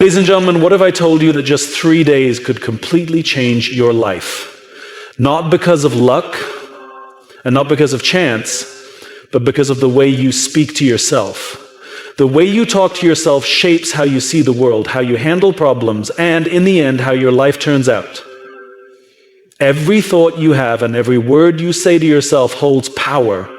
Ladies and gentlemen, what if I told you that just 3 days could completely change your life? Not because of luck and not because of chance, but because of the way you speak to yourself. The way you talk to yourself shapes how you see the world, how you handle problems, and in the end, how your life turns out. Every thought you have and every word you say to yourself holds power.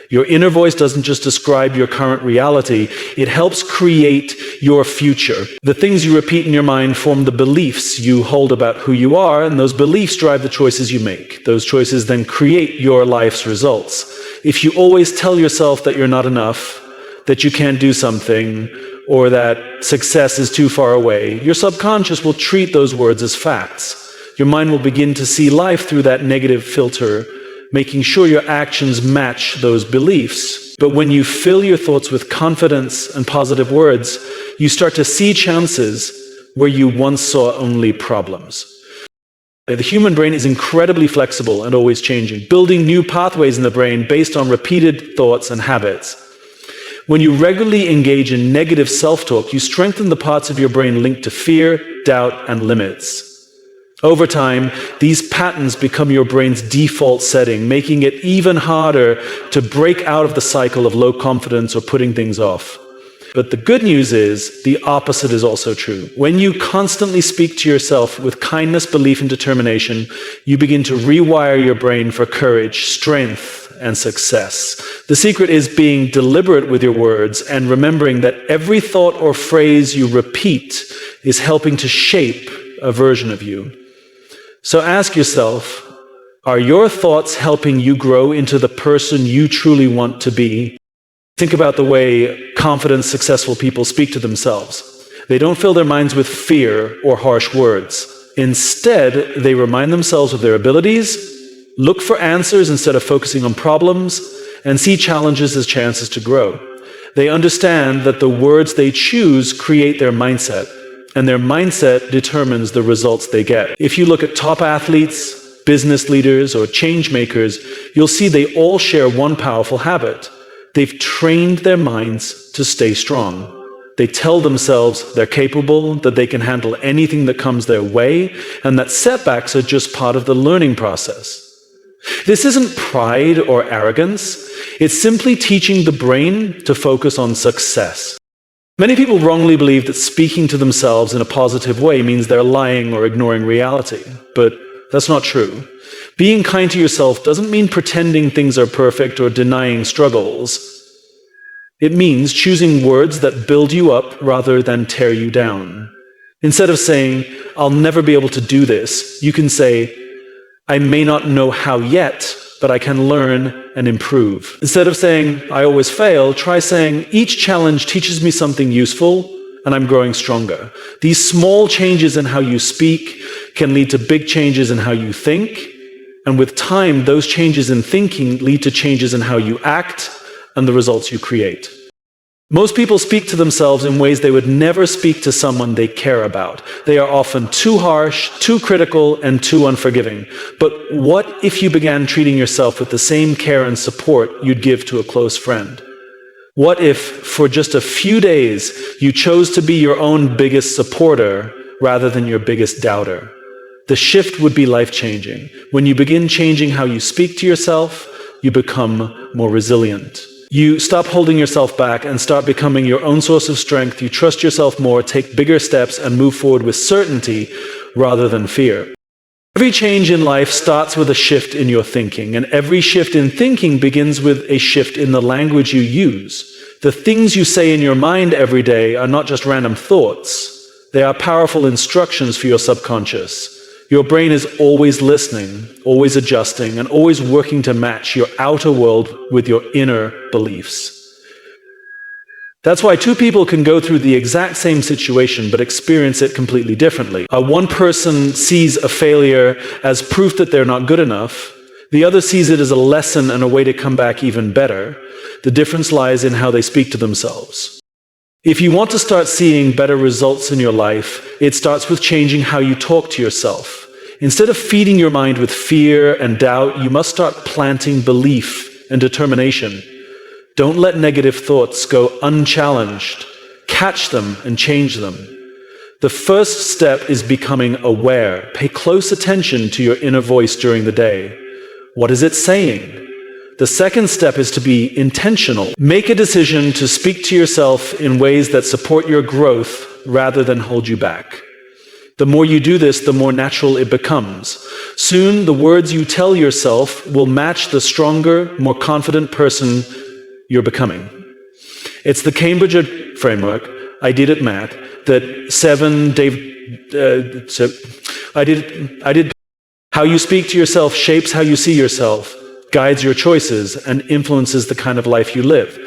Your inner voice doesn't just describe your current reality, it helps create your future. The things you repeat in your mind form the beliefs you hold about who you are, and those beliefs drive the choices you make. Those choices then create your life's results. If you always tell yourself that you're not enough, that you can't do something, or that success is too far away, your subconscious will treat those words as facts. Your mind will begin to see life through that negative filter, making sure your actions match those beliefs. But when you fill your thoughts with confidence and positive words, you start to see chances where you once saw only problems. The human brain is incredibly flexible and always changing, building new pathways in the brain based on repeated thoughts and habits. When you regularly engage in negative self-talk, you strengthen the parts of your brain linked to fear, doubt, and limits. Over time, these patterns become your brain's default setting, making it even harder to break out of the cycle of low confidence or putting things off. But the good news is, the opposite is also true. When you constantly speak to yourself with kindness, belief, and determination, you begin to rewire your brain for courage, strength, and success. The secret is being deliberate with your words and remembering that every thought or phrase you repeat is helping to shape a version of you. So ask yourself, are your thoughts helping you grow into the person you truly want to be? Think about the way confident, successful people speak to themselves. They don't fill their minds with fear or harsh words. Instead, they remind themselves of their abilities, look for answers instead of focusing on problems, and see challenges as chances to grow. They understand that the words they choose create their mindset, and their mindset determines the results they get. If you look at top athletes, business leaders, or change makers, you'll see they all share one powerful habit. They've trained their minds to stay strong. They tell themselves they're capable, that they can handle anything that comes their way, and that setbacks are just part of the learning process. This isn't pride or arrogance. It's simply teaching the brain to focus on success. Many people wrongly believe that speaking to themselves in a positive way means they're lying or ignoring reality, but that's not true. Being kind to yourself doesn't mean pretending things are perfect or denying struggles. It means choosing words that build you up rather than tear you down. Instead of saying, "I'll never be able to do this," you can say, "I may not know how yet, but I can learn and improve." Instead of saying, "I always fail," try saying, "Each challenge teaches me something useful, and I'm growing stronger." These small changes in how you speak can lead to big changes in how you think, and with time, those changes in thinking lead to changes in how you act and the results you create. Most people speak to themselves in ways they would never speak to someone they care about. They are often too harsh, too critical, and too unforgiving. But what if you began treating yourself with the same care and support you'd give to a close friend? What if, for just a few days, you chose to be your own biggest supporter rather than your biggest doubter? The shift would be life-changing. When you begin changing how you speak to yourself, you become more resilient. You stop holding yourself back and start becoming your own source of strength. You trust yourself more, take bigger steps, and move forward with certainty rather than fear. Every change in life starts with a shift in your thinking, and every shift in thinking begins with a shift in the language you use. The things you say in your mind every day are not just random thoughts. They are powerful instructions for your subconscious. Your brain is always listening, always adjusting, and always working to match your outer world with your inner beliefs. That's why two people can go through the exact same situation but experience it completely differently. One person sees a failure as proof that they're not good enough. The other sees it as a lesson and a way to come back even better. The difference lies in how they speak to themselves. If you want to start seeing better results in your life, it starts with changing how you talk to yourself. Instead of feeding your mind with fear and doubt, you must start planting belief and determination. Don't let negative thoughts go unchallenged. catch them, and change them. The first step is becoming aware. Pay close attention to your inner voice during the day. What is it saying? The second step is to be intentional. Make a decision to speak to yourself in ways that support your growth rather than hold you back. The more you do this, the more natural it becomes. Soon, the words you tell yourself will match the stronger, more confident person you're becoming. It's the Cambridge framework, I did it, Matt, that how you speak to yourself shapes how you see yourself, guides your choices, and influences the kind of life you live.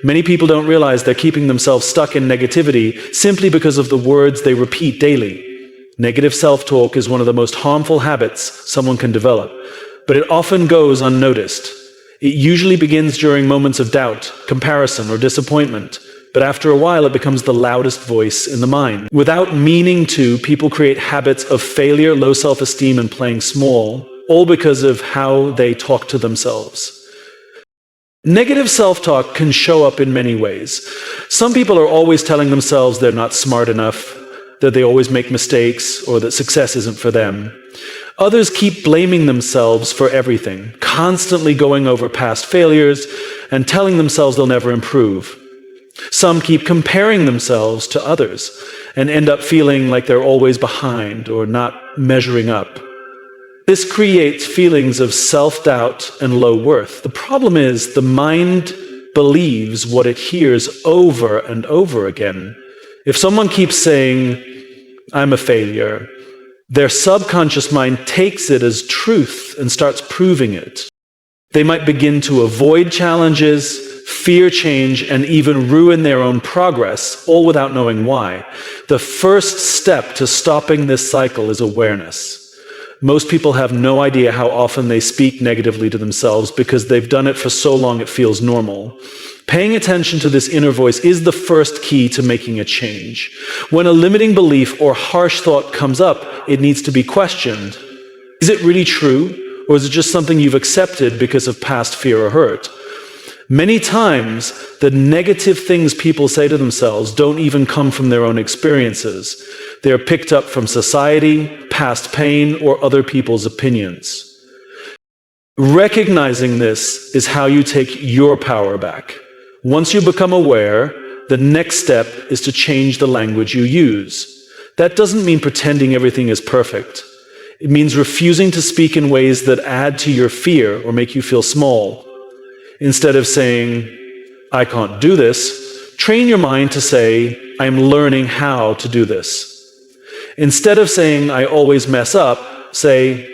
Many people don't realize they're keeping themselves stuck in negativity simply because of the words they repeat daily. Negative self-talk is one of the most harmful habits someone can develop, but it often goes unnoticed. It usually begins during moments of doubt, comparison, or disappointment, but after a while it becomes the loudest voice in the mind. Without meaning to, people create habits of failure, low self-esteem, and playing small, all because of how they talk to themselves. Negative self-talk can show up in many ways. Some people are always telling themselves they're not smart enough, that they always make mistakes, or that success isn't for them. Others keep blaming themselves for everything, constantly going over past failures and telling themselves they'll never improve. Some keep comparing themselves to others and end up feeling like they're always behind or not measuring up. This creates feelings of self-doubt and low worth. The problem is the mind believes what it hears over and over again. If someone keeps saying, "I'm a failure," their subconscious mind takes it as truth and starts proving it. They might begin to avoid challenges, fear change, and even ruin their own progress, all without knowing why. The first step to stopping this cycle is awareness. Most people have no idea how often they speak negatively to themselves because they've done it for so long it feels normal. Paying attention to this inner voice is the first key to making a change. When a limiting belief or harsh thought comes up, it needs to be questioned. Is it really true, or is it just something you've accepted because of past fear or hurt? Many times, the negative things people say to themselves don't even come from their own experiences. They're picked up from society, past pain, or other people's opinions. Recognizing this is how you take your power back. Once you become aware, the next step is to change the language you use. That doesn't mean pretending everything is perfect. It means refusing to speak in ways that add to your fear or make you feel small. Instead of saying, "I can't do this," train your mind to say, "I'm learning how to do this." Instead of saying, "I always mess up," say,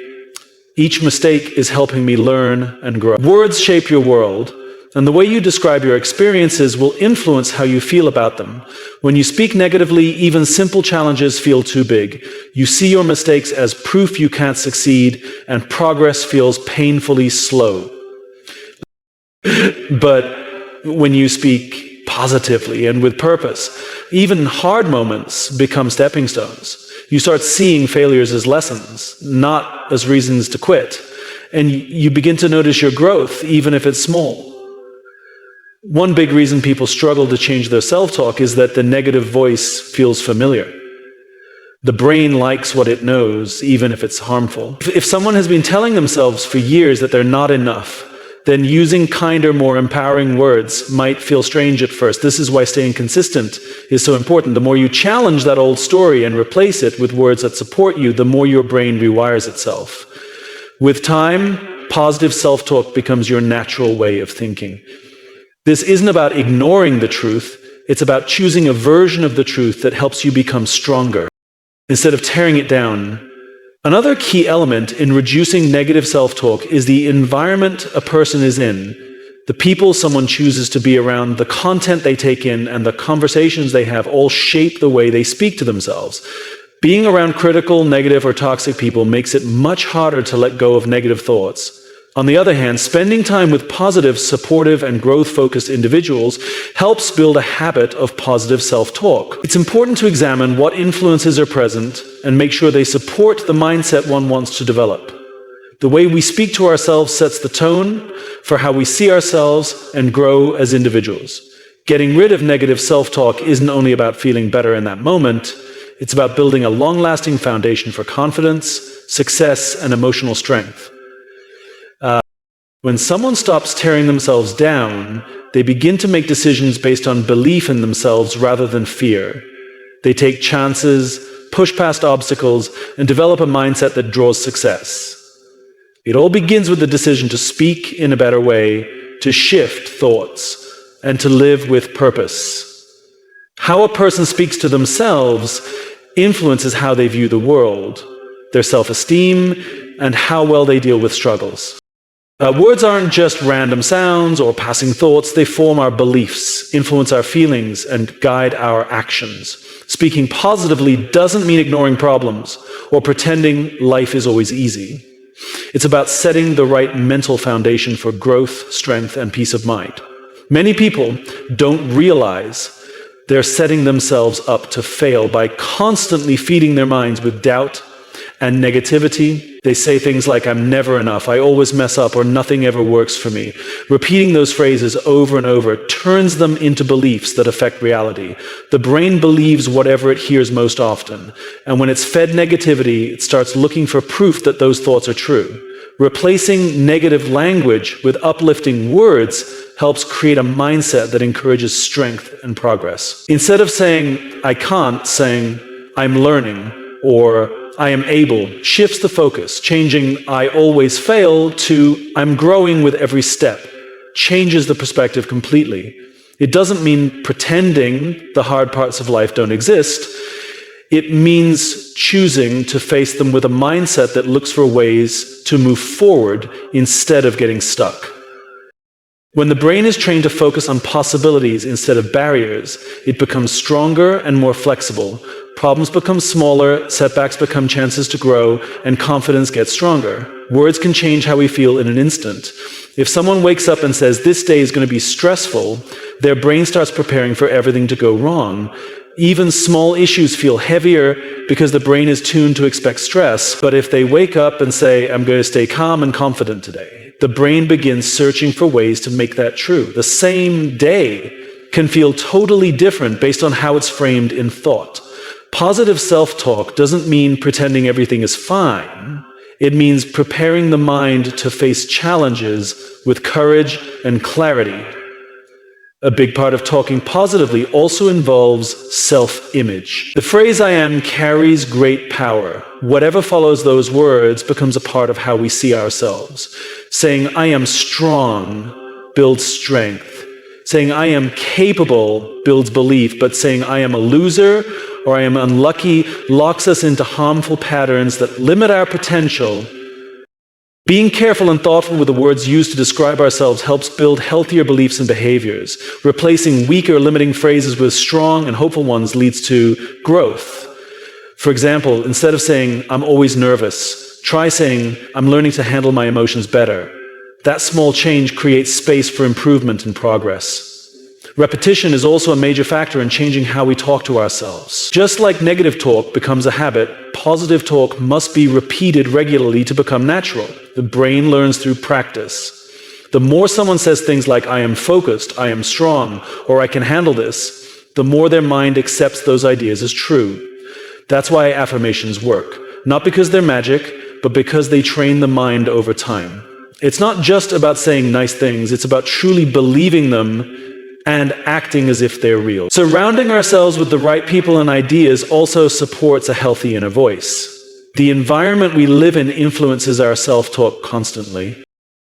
"Each mistake is helping me learn and grow." Words shape your world, and the way you describe your experiences will influence how you feel about them. When you speak negatively, even simple challenges feel too big. You see your mistakes as proof you can't succeed, and progress feels painfully slow. But when you speak positively and with purpose, even hard moments become stepping stones. You start seeing failures as lessons, not as reasons to quit. And you begin to notice your growth, even if it's small. One big reason people struggle to change their self-talk is that the negative voice feels familiar. The brain likes what it knows, even if it's harmful. If someone has been telling themselves for years that they're not enough, then using kinder, more empowering words might feel strange at first. This is why staying consistent is so important. The more you challenge that old story and replace it with words that support you, the more your brain rewires itself. With time, positive self-talk becomes your natural way of thinking. This isn't about ignoring the truth, it's about choosing a version of the truth that helps you become stronger, instead of tearing it down. Another key element in reducing negative self-talk is the environment a person is in, the people someone chooses to be around, the content they take in, and the conversations they have all shape the way they speak to themselves. Being around critical, negative, or toxic people makes it much harder to let go of negative thoughts. On the other hand, spending time with positive, supportive, and growth-focused individuals helps build a habit of positive self-talk. It's important to examine what influences are present and make sure they support the mindset one wants to develop. The way we speak to ourselves sets the tone for how we see ourselves and grow as individuals. Getting rid of negative self-talk isn't only about feeling better in that moment, it's about building a long-lasting foundation for confidence, success, and emotional strength. When someone stops tearing themselves down, they begin to make decisions based on belief in themselves rather than fear. They take chances, push past obstacles, and develop a mindset that draws success. It all begins with the decision to speak in a better way, to shift thoughts, and to live with purpose. How a person speaks to themselves influences how they view the world, their self-esteem, and how well they deal with struggles. Words aren't just random sounds or passing thoughts, they form our beliefs, influence our feelings, and guide our actions. Speaking positively doesn't mean ignoring problems or pretending life is always easy. It's about setting the right mental foundation for growth, strength, and peace of mind. Many people don't realize they're setting themselves up to fail by constantly feeding their minds with doubt and negativity. They say things like, "I'm never enough, I always mess up, or nothing ever works for me." Repeating those phrases over and over turns them into beliefs that affect reality. The brain believes whatever it hears most often, and when it's fed negativity, it starts looking for proof that those thoughts are true. Replacing negative language with uplifting words helps create a mindset that encourages strength and progress. Instead of saying, "I can't," saying, "I'm learning," or "I am able," shifts the focus, changing "I always fail" to "I'm growing with every step," changes the perspective completely. It doesn't mean pretending the hard parts of life don't exist. It means choosing to face them with a mindset that looks for ways to move forward instead of getting stuck. When the brain is trained to focus on possibilities instead of barriers, it becomes stronger and more flexible. Problems become smaller, setbacks become chances to grow, and confidence gets stronger. Words can change how we feel in an instant. If someone wakes up and says, "This day is going to be stressful," their brain starts preparing for everything to go wrong. Even small issues feel heavier because the brain is tuned to expect stress. But if they wake up and say, "I'm going to stay calm and confident today," the brain begins searching for ways to make that true. The same day can feel totally different based on how it's framed in thought. Positive self-talk doesn't mean pretending everything is fine. It means preparing the mind to face challenges with courage and clarity. A big part of talking positively also involves self-image. The phrase "I am" carries great power. Whatever follows those words becomes a part of how we see ourselves. Saying "I am strong" builds strength. Saying "I am capable" builds belief, but saying "I am a loser" or "I am unlucky" locks us into harmful patterns that limit our potential. Being careful and thoughtful with the words used to describe ourselves helps build healthier beliefs and behaviors. Replacing weaker, limiting phrases with strong and hopeful ones leads to growth. For example, instead of saying "I'm always nervous," try saying "I'm learning to handle my emotions better." That small change creates space for improvement and progress. Repetition is also a major factor in changing how we talk to ourselves. Just like negative talk becomes a habit, positive talk must be repeated regularly to become natural. The brain learns through practice. The more someone says things like "I am focused," "I am strong," or "I can handle this," the more their mind accepts those ideas as true. That's why affirmations work. Not because they're magic, but because they train the mind over time. It's not just about saying nice things, it's about truly believing them and acting as if they're real. Surrounding ourselves with the right people and ideas also supports a healthy inner voice. The environment we live in influences our self-talk constantly.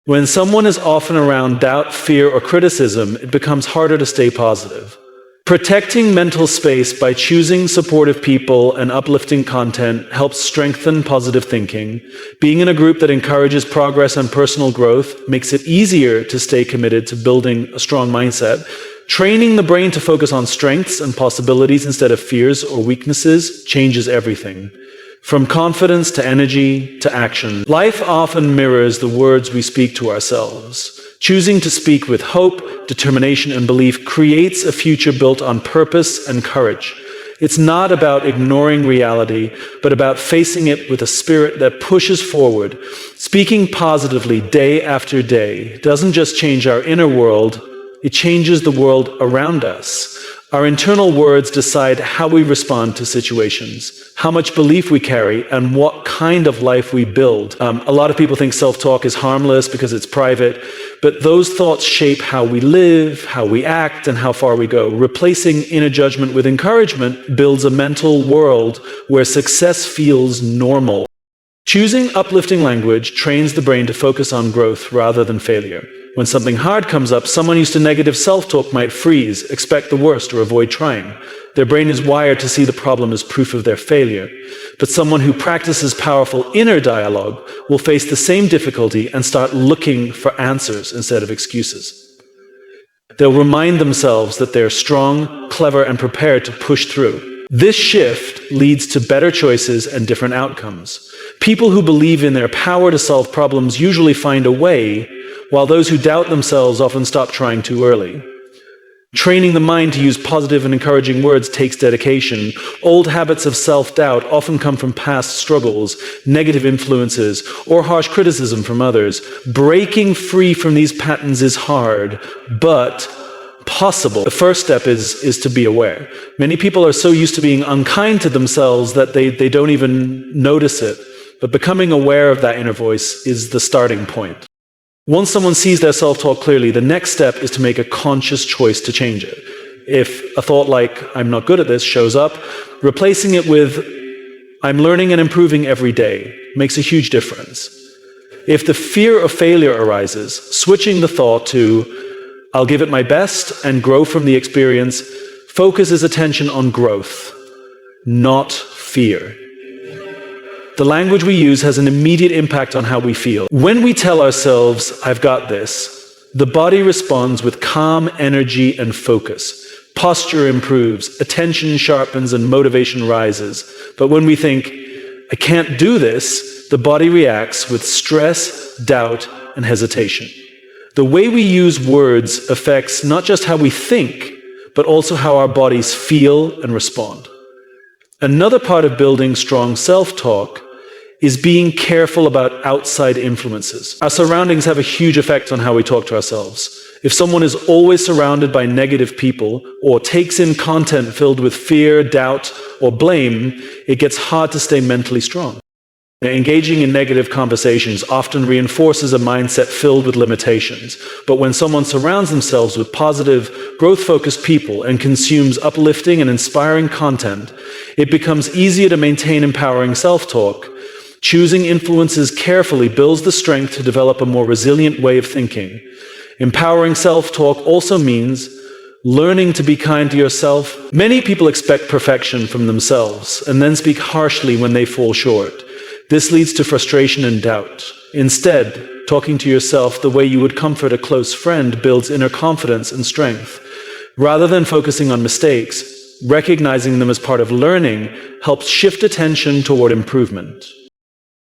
When someone is often around doubt, fear, or criticism, it becomes harder to stay positive. Protecting mental space by choosing supportive people and uplifting content helps strengthen positive thinking. Being in a group that encourages progress and personal growth makes it easier to stay committed to building a strong mindset. Training the brain to focus on strengths and possibilities instead of fears or weaknesses changes everything. From confidence to energy to action. Life often mirrors the words we speak to ourselves. Choosing to speak with hope, determination, and belief creates a future built on purpose and courage. It's not about ignoring reality, but about facing it with a spirit that pushes forward. Speaking positively day after day doesn't just change our inner world, It changes the world around us. Our internal words decide how we respond to situations, how much belief we carry, and what kind of life we build. A lot of people think self-talk is harmless because it's private, but those thoughts shape how we live, how we act, and how far we go. Replacing inner judgment with encouragement builds a mental world where success feels normal. Choosing uplifting language trains the brain to focus on growth rather than failure. When something hard comes up, someone used to negative self-talk might freeze, expect the worst, or avoid trying. Their brain is wired to see the problem as proof of their failure. But someone who practices powerful inner dialogue will face the same difficulty and start looking for answers instead of excuses. They'll remind themselves that they're strong, clever, and prepared to push through. This shift leads to better choices and different outcomes. People who believe in their power to solve problems usually find a way, while those who doubt themselves often stop trying too early. Training the mind to use positive and encouraging words takes dedication. Old habits of self-doubt often come from past struggles, negative influences, or harsh criticism from others. Breaking free from these patterns is hard, but possible. The first step is to be aware. Many people are so used to being unkind to themselves that they don't even notice it. But becoming aware of that inner voice is the starting point. Once someone sees their self-talk clearly, the next step is to make a conscious choice to change it. If a thought like, "I'm not good at this," shows up, replacing it with, "I'm learning and improving every day," makes a huge difference. If the fear of failure arises, switching the thought to, "I'll give it my best and grow from the experience," focuses attention on growth, not fear. The language we use has an immediate impact on how we feel. When we tell ourselves, "I've got this," the body responds with calm energy and focus. Posture improves, attention sharpens, and motivation rises. But when we think, "I can't do this," the body reacts with stress, doubt, and hesitation. The way we use words affects not just how we think, but also how our bodies feel and respond. Another part of building strong self-talk is being careful about outside influences. Our surroundings have a huge effect on how we talk to ourselves. If someone is always surrounded by negative people or takes in content filled with fear, doubt, or blame, it gets hard to stay mentally strong. Engaging in negative conversations often reinforces a mindset filled with limitations. But when someone surrounds themselves with positive, growth-focused people and consumes uplifting and inspiring content, it becomes easier to maintain empowering self-talk. Choosing influences carefully builds the strength to develop a more resilient way of thinking. Empowering self-talk also means learning to be kind to yourself. Many people expect perfection from themselves and then speak harshly when they fall short. This leads to frustration and doubt. Instead, talking to yourself the way you would comfort a close friend builds inner confidence and strength. Rather than focusing on mistakes, recognizing them as part of learning helps shift attention toward improvement.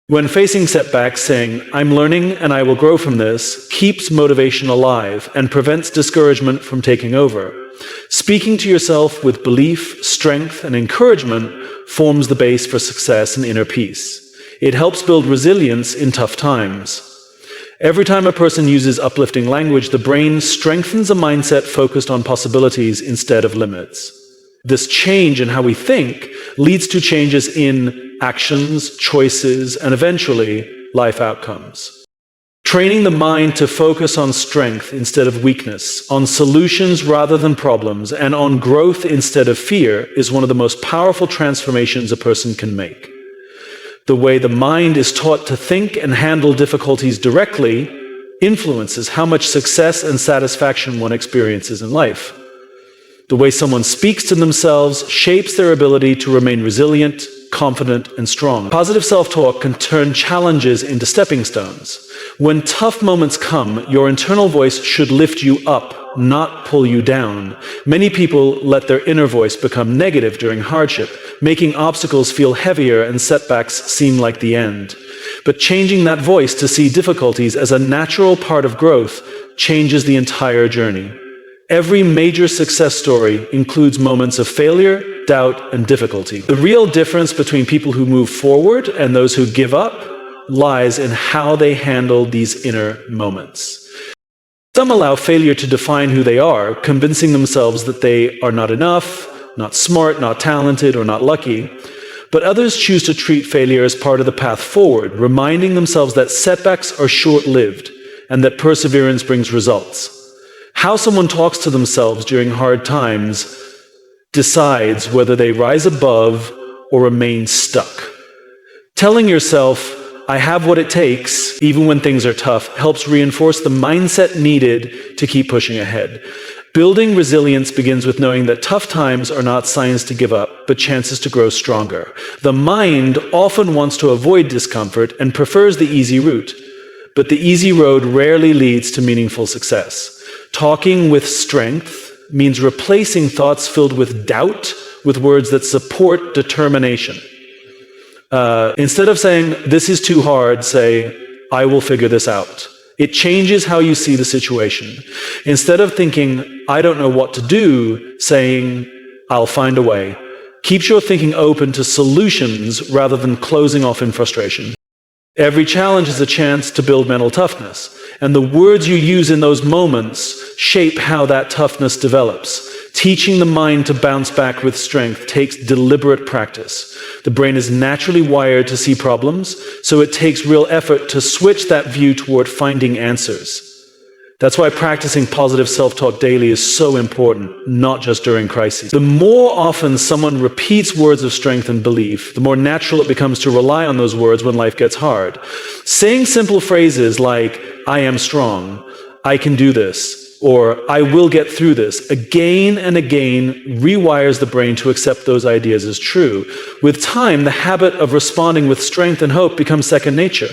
When facing setbacks, saying, "I'm learning and I will grow from this," keeps motivation alive and prevents discouragement from taking over. Speaking to yourself with belief, strength, and encouragement forms the base for success and inner peace. It helps build resilience in tough times. Every time a person uses uplifting language, the brain strengthens a mindset focused on possibilities instead of limits. This change in how we think leads to changes in actions, choices, and eventually, life outcomes. Training the mind to focus on strength instead of weakness, on solutions rather than problems, and on growth instead of fear is one of the most powerful transformations a person can make. The way the mind is taught to think and handle difficulties directly influences how much success and satisfaction one experiences in life. The way someone speaks to themselves shapes their ability to remain resilient, confident, and strong. Positive self-talk can turn challenges into stepping stones. When tough moments come, your internal voice should lift you up, not pull you down. Many people let their inner voice become negative during hardship, making obstacles feel heavier and setbacks seem like the end. But changing that voice to see difficulties as a natural part of growth changes the entire journey. Every major success story includes moments of failure, doubt, and difficulty. The real difference between people who move forward and those who give up lies in how they handle these inner moments. Some allow failure to define who they are, convincing themselves that they are not enough, not smart, not talented, or not lucky. But others choose to treat failure as part of the path forward, reminding themselves that setbacks are short-lived and that perseverance brings results. How someone talks to themselves during hard times decides whether they rise above or remain stuck. Telling yourself, I have what it takes, even when things are tough, helps reinforce the mindset needed to keep pushing ahead. Building resilience begins with knowing that tough times are not signs to give up, but chances to grow stronger. The mind often wants to avoid discomfort and prefers the easy route, but the easy road rarely leads to meaningful success. Talking with strength means replacing thoughts filled with doubt with words that support determination. Instead of saying, this is too hard, say, I will figure this out. It changes how you see the situation. Instead of thinking, I don't know what to do, saying, I'll find a way, keeps your thinking open to solutions rather than closing off in frustration. Every challenge is a chance to build mental toughness, and the words you use in those moments shape how that toughness develops. Teaching the mind to bounce back with strength takes deliberate practice. The brain is naturally wired to see problems, so it takes real effort to switch that view toward finding answers. That's why practicing positive self-talk daily is so important, not just during crises. The more often someone repeats words of strength and belief, the more natural it becomes to rely on those words when life gets hard. Saying simple phrases like, I am strong, I can do this, or I will get through this, again and again rewires the brain to accept those ideas as true. With time, the habit of responding with strength and hope becomes second nature.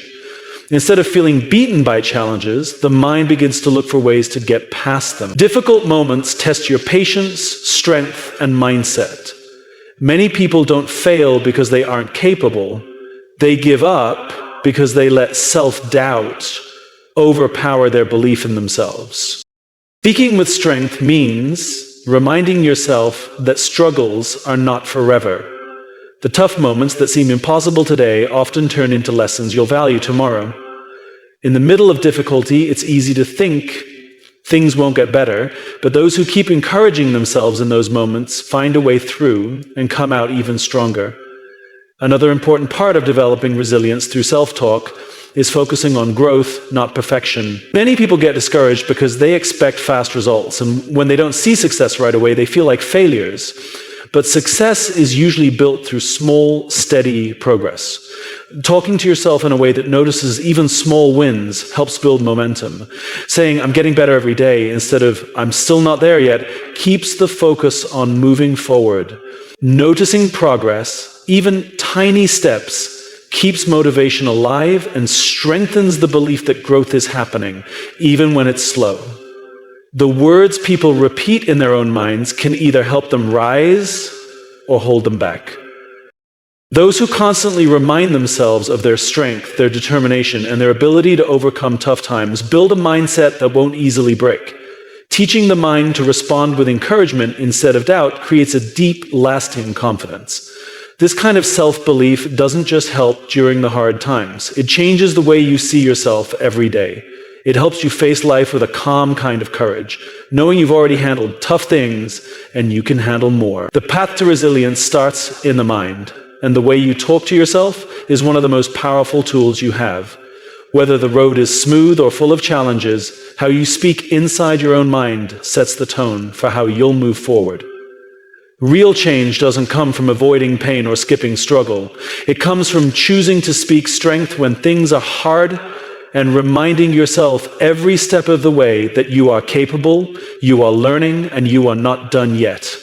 Instead of feeling beaten by challenges, the mind begins to look for ways to get past them. Difficult moments test your patience, strength, and mindset. Many people don't fail because they aren't capable. They give up because they let self-doubt overpower their belief in themselves. Speaking with strength means reminding yourself that struggles are not forever. The tough moments that seem impossible today often turn into lessons you'll value tomorrow. In the middle of difficulty, it's easy to think things won't get better, but those who keep encouraging themselves in those moments find a way through and come out even stronger. Another important part of developing resilience through self-talk is focusing on growth, not perfection. Many people get discouraged because they expect fast results, and when they don't see success right away, they feel like failures. But success is usually built through small, steady progress. Talking to yourself in a way that notices even small wins helps build momentum. Saying, I'm getting better every day, instead of, I'm still not there yet, keeps the focus on moving forward. Noticing progress, even tiny steps, keeps motivation alive and strengthens the belief that growth is happening, even when it's slow. The words people repeat in their own minds can either help them rise or hold them back. Those who constantly remind themselves of their strength, their determination, and their ability to overcome tough times build a mindset that won't easily break. Teaching the mind to respond with encouragement instead of doubt creates a deep, lasting confidence. This kind of self-belief doesn't just help during the hard times. It changes the way you see yourself every day. It helps you face life with a calm kind of courage, knowing you've already handled tough things and you can handle more. The path to resilience starts in the mind, and the way you talk to yourself is one of the most powerful tools you have. Whether the road is smooth or full of challenges, how you speak inside your own mind sets the tone for how you'll move forward. Real change doesn't come from avoiding pain or skipping struggle. It comes from choosing to speak strength when things are hard and reminding yourself every step of the way that you are capable, you are learning, and you are not done yet.